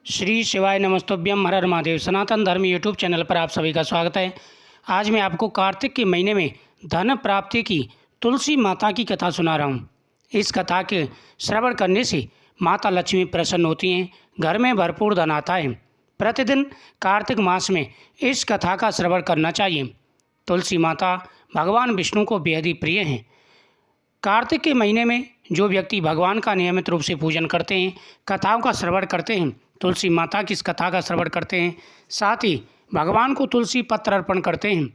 श्री शिवाय नमस्तुभ्यम हर हर महादेव। सनातन धर्म YouTube channel पर आप सभी का स्वागत है। आज मैं आपको कार्तिक के महीने में धन प्राप्ति की तुलसी माता की कथा सुना रहा हूँ। इस कथा के श्रवण करने से माता लक्ष्मी प्रसन्न होती हैं, घर में भरपूर धन आता है। प्रतिदिन कार्तिक मास में इस कथा का श्रवण करना चाहिए। तुलसी माता भगवान विष्णु को बेहद ही प्रिय हैं। कार्तिक के महीने में जो व्यक्ति भगवान का नियमित रूप से पूजन करते हैं, कथाओं का श्रवण करते हैं, तुलसी माता की इस कथा का श्रवण करते हैं, साथ ही भगवान को तुलसी पत्र अर्पण करते हैं,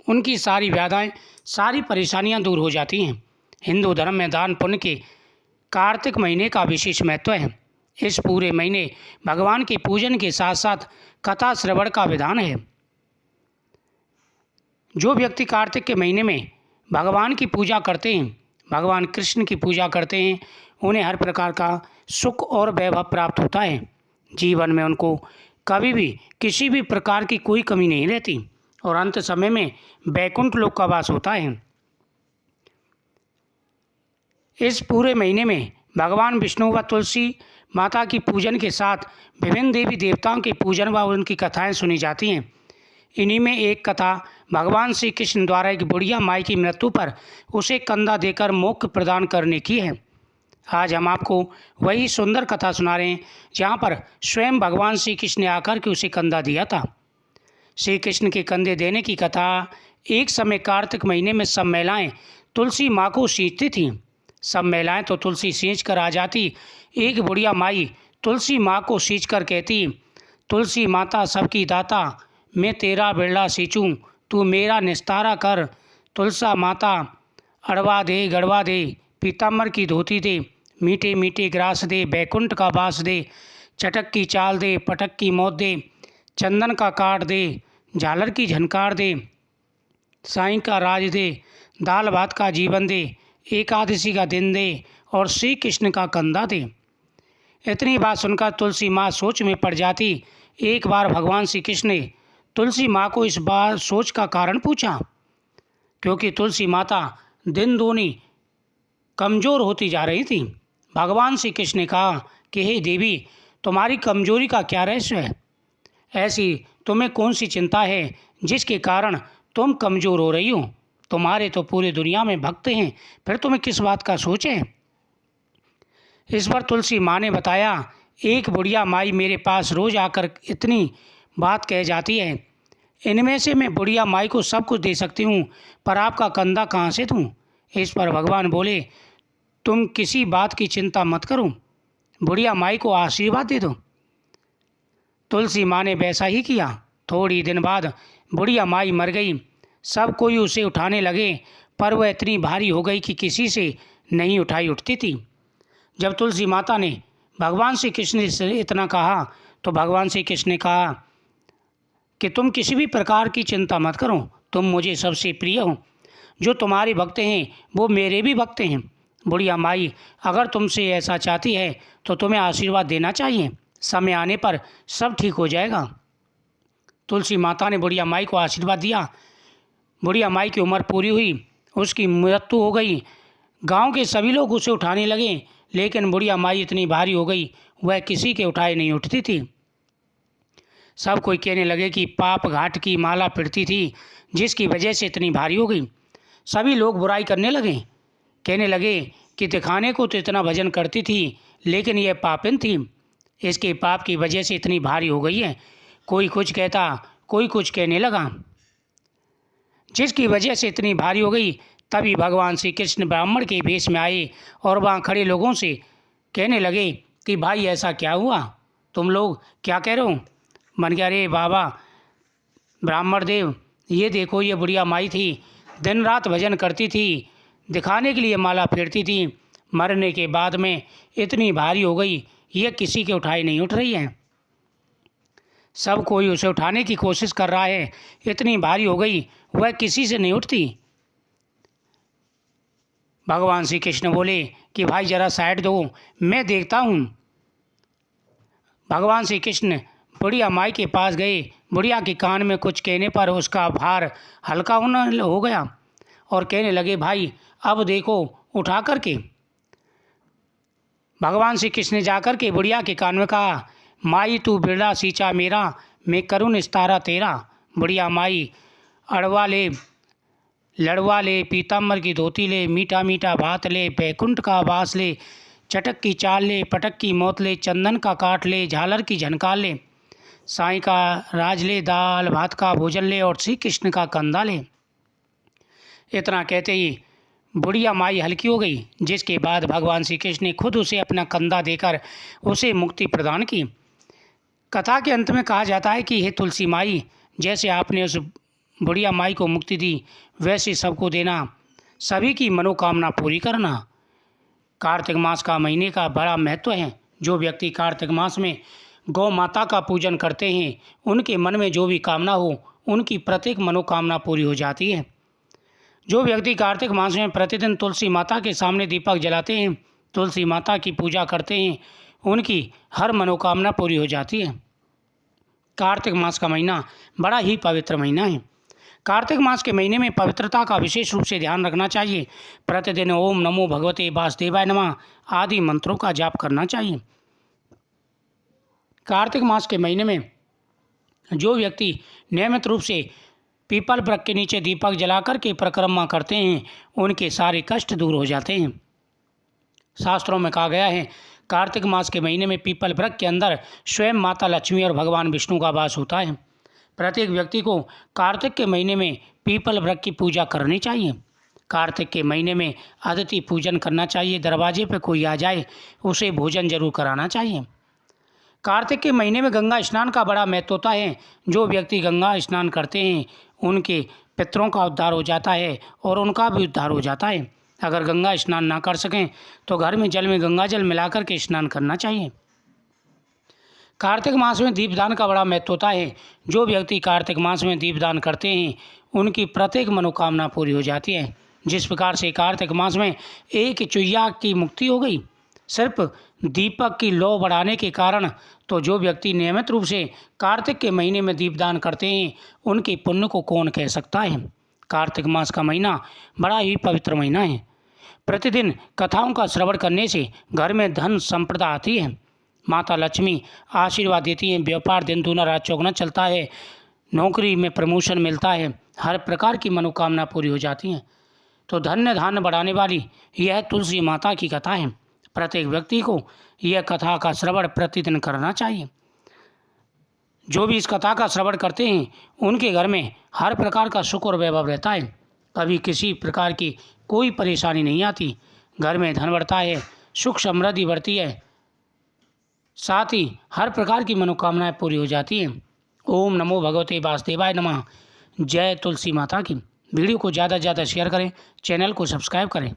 उनकी सारी व्याधाएं, सारी परेशानियां दूर हो जाती हैं। हिंदू धर्म में दान पुण्य के कार्तिक महीने का विशेष महत्व है। इस पूरे महीने भगवान के पूजन के साथ साथ कथा श्रवण का विधान है। जो व्यक्ति कार्तिक के महीने में भगवान की पूजा करते हैं, भगवान कृष्ण की पूजा करते हैं, उन्हें हर प्रकार का सुख और वैभव प्राप्त होता है। जीवन में उनको कभी भी किसी भी प्रकार की कोई कमी नहीं रहती और अंत समय में वैकुंठ लोक का वास होता है। इस पूरे महीने में भगवान विष्णु व तुलसी माता की पूजन के साथ विभिन्न देवी देवताओं के पूजन व उनकी कथाएं सुनी जाती हैं। इन्हीं में एक कथा भगवान श्री कृष्ण द्वारा एक बुढ़िया माई की मृत्यु पर उसे कंधा देकर मोक्ष प्रदान करने की है। आज हम आपको वही सुंदर कथा सुना रहे हैं जहाँ पर स्वयं भगवान श्री कृष्ण ने आकर के उसे कंधा दिया था। श्री कृष्ण के कंधे देने की कथा। एक समय कार्तिक महीने में सब महिलाएं तुलसी माँ को सींचती थीं। सब महिलाएं तो तुलसी सींच कर आ जाती। एक बुढ़िया माई तुलसी माँ को सींच कर कहती, तुलसी माता सबकी दाता, मैं तेरा बिरला सींचूं, तू मेरा निस्तारा कर। तुलसा माता अड़वा दे गड़वा दे, पीताम्बर की धोती दे, मीठे मीठे ग्रास दे, बैकुंठ का बास दे, चटक की चाल दे, पटक की मौत दे, चंदन का काट दे, झालर की झनकार दे, साईं का राज दे, दाल भात का जीवन दे, एकादशी का दिन दे और श्री कृष्ण का कंधा दे। इतनी बात सुनकर तुलसी माँ सोच में पड़ जाती। एक बार भगवान श्री कृष्ण ने तुलसी माँ को इस बार सोच का कारण पूछा, क्योंकि तुलसी माता दिन दूनी कमज़ोर होती जा रही थी। भगवान श्री कृष्ण ने कहा कि हे देवी, तुम्हारी कमजोरी का क्या रहस्य है? ऐसी तुम्हें कौन सी चिंता है जिसके कारण तुम कमज़ोर हो रही हो? तुम्हारे तो पूरी दुनिया में भक्त हैं, फिर तुम्हें किस बात का सोच है? इस पर तुलसी माँ ने बताया, एक बुढ़िया माई मेरे पास रोज़ आकर इतनी बात कह जाती है। इनमें से मैं बुढ़िया माई को सब कुछ दे सकती हूँ, पर आपका कंधा कहाँ से दूँ? इस पर भगवान बोले, तुम किसी बात की चिंता मत करो, बुढ़िया माई को आशीर्वाद दे दो। तुलसी माँ ने वैसा ही किया। थोड़ी दिन बाद बुढ़िया माई मर गई। सब कोई उसे उठाने लगे, पर वह इतनी भारी हो गई कि किसी से नहीं उठाई उठती थी। जब तुलसी माता ने भगवान श्री कृष्ण से इतना कहा तो भगवान श्री कृष्ण ने कहा कि तुम किसी भी प्रकार की चिंता मत करो, तुम मुझे सबसे प्रिय हो। जो तुम्हारे भक्त हैं वो मेरे भी भक्त हैं। बुढ़िया माई अगर तुमसे ऐसा चाहती है तो तुम्हें आशीर्वाद देना चाहिए, समय आने पर सब ठीक हो जाएगा। तुलसी माता ने बुढ़िया माई को आशीर्वाद दिया। बुढ़िया माई की उम्र पूरी हुई, उसकी मृत्यु हो गई। गांव के सभी लोग उसे उठाने लगे, लेकिन बुढ़िया माई इतनी भारी हो गई वह किसी के उठाए नहीं उठती थी। सब कोई कहने लगे कि पाप घाट की माला पिड़ती थी, जिसकी वजह से इतनी भारी हो गई। सभी लोग बुराई करने लगे, कहने लगे कि दिखाने को तो इतना भजन करती थी, लेकिन यह पापिन थी, इसके पाप की वजह से इतनी भारी हो गई है। कोई कुछ कहता, कोई कुछ कहने लगा, जिसकी वजह से इतनी भारी हो गई। तभी भगवान श्री कृष्ण ब्राह्मण के वेश में आए और वहाँ खड़े लोगों से कहने लगे कि भाई ऐसा क्या हुआ, तुम लोग क्या कह रहे हो? मन गया, अरे बाबा ब्राह्मण देव, ये देखो ये बुढ़िया माई थी, दिन रात भजन करती थी, दिखाने के लिए माला फेरती थी, मरने के बाद में इतनी भारी हो गई ये किसी के उठाए नहीं उठ रही है। सब कोई उसे उठाने की कोशिश कर रहा है, इतनी भारी हो गई वह किसी से नहीं उठती। भगवान श्री कृष्ण बोले कि भाई जरा साइड दो, मैं देखता हूँ। भगवान श्री कृष्ण बुढ़िया माई के पास गए। बुढ़िया के कान में कुछ कहने पर उसका भार हल्का हो गया और कहने लगे, भाई अब देखो उठा करके। भगवान श्री कृष्ण ने जाकर के बुढ़िया के कान में कहा, माई तू बिरला सींचा मेरा, मैं करूँ निस्तारा तेरा। बुढ़िया माई अड़वा ले लड़वा ले, पीताम्बर की धोती ले, मीठा मीठा भात ले, बैकुंठ का वास ले, चटक की चाल ले, पटक की मौत ले, चंदन का काट ले, झालर की झनकार ले, साईं का राज ले, दाल भात का भोजन ले और श्री कृष्ण का कंधा ले। इतना कहते ही बुढ़िया माई हल्की हो गई, जिसके बाद भगवान श्री कृष्ण ने खुद उसे अपना कंधा देकर उसे मुक्ति प्रदान की। कथा के अंत में कहा जाता है कि हे तुलसी माई, जैसे आपने उस बुढ़िया माई को मुक्ति दी, वैसे सबको देना, सभी की मनोकामना पूरी करना। कार्तिक मास का महीने का बड़ा महत्व है। जो व्यक्ति कार्तिक मास में गौ माता का पूजन करते हैं, उनके मन में जो भी कामना हो, उनकी प्रत्येक मनोकामना पूरी हो जाती है। जो व्यक्ति कार्तिक मास में प्रतिदिन तुलसी माता के सामने दीपक जलाते हैं, तुलसी माता की पूजा करते हैं, उनकी हर मनोकामना पूरी हो जाती है। कार्तिक मास का महीना बड़ा ही पवित्र महीना है। कार्तिक मास के महीने में पवित्रता का विशेष रूप से ध्यान रखना चाहिए। प्रतिदिन ओम नमो भगवते वासुदेवाय नमः आदि मंत्रों का जाप करना चाहिए। कार्तिक मास के महीने में जो व्यक्ति नियमित रूप से पीपल वृक्ष के नीचे दीपक जलाकर के परिक्रमा करते हैं, उनके सारे कष्ट दूर हो जाते हैं। शास्त्रों में कहा गया है, कार्तिक मास के महीने में पीपल वृक्ष के अंदर स्वयं माता लक्ष्मी और भगवान विष्णु का वास होता है। प्रत्येक व्यक्ति को कार्तिक के महीने में पीपल वृक्ष की पूजा करनी चाहिए। कार्तिक के महीने में अतिथि पूजन करना चाहिए। दरवाजे पर कोई आ जाए, उसे भोजन जरूर कराना चाहिए। कार्तिक के महीने में गंगा स्नान का बड़ा महत्व होता है। जो व्यक्ति गंगा स्नान करते हैं, उनके पितरों का उद्धार हो जाता है और उनका भी उद्धार हो जाता है। अगर गंगा स्नान ना कर सकें तो घर में जल में गंगा जल मिलाकर के स्नान करना चाहिए। कार्तिक मास में दीपदान का बड़ा महत्व होता है। जो व्यक्ति कार्तिक मास में दीपदान करते हैं, उनकी प्रत्येक मनोकामना पूरी हो जाती है। जिस प्रकार से कार्तिक मास में एक चुईया की मुक्ति हो गई सिर्फ दीपक की लौ बढ़ाने के कारण, तो जो व्यक्ति नियमित रूप से कार्तिक के महीने में दीपदान करते हैं, उनके पुण्य को कौन कह सकता है। कार्तिक मास का महीना बड़ा ही पवित्र महीना है। प्रतिदिन कथाओं का श्रवण करने से घर में धन संपदा आती है। माता लक्ष्मी आशीर्वाद देती हैं। व्यापार दिन दूना रात चौगुना चलता है। नौकरी में प्रमोशन मिलता है। हर प्रकार की मनोकामना पूरी हो जाती हैं। तो धन्य धान्य बढ़ाने वाली यह तुलसी माता की कथा है। प्रत्येक व्यक्ति को यह कथा का श्रवण प्रतिदिन करना चाहिए। जो भी इस कथा का श्रवण करते हैं, उनके घर में हर प्रकार का सुख और वैभव रहता है। कभी किसी प्रकार की कोई परेशानी नहीं आती। घर में धन बढ़ता है, सुख समृद्धि बढ़ती है, साथ ही हर प्रकार की मनोकामनाएं पूरी हो जाती हैं। ओम नमो भगवते वासुदेवाय नमः। जय तुलसी माता की। वीडियो को ज़्यादा से ज़्यादा शेयर करें, चैनल को सब्सक्राइब करें।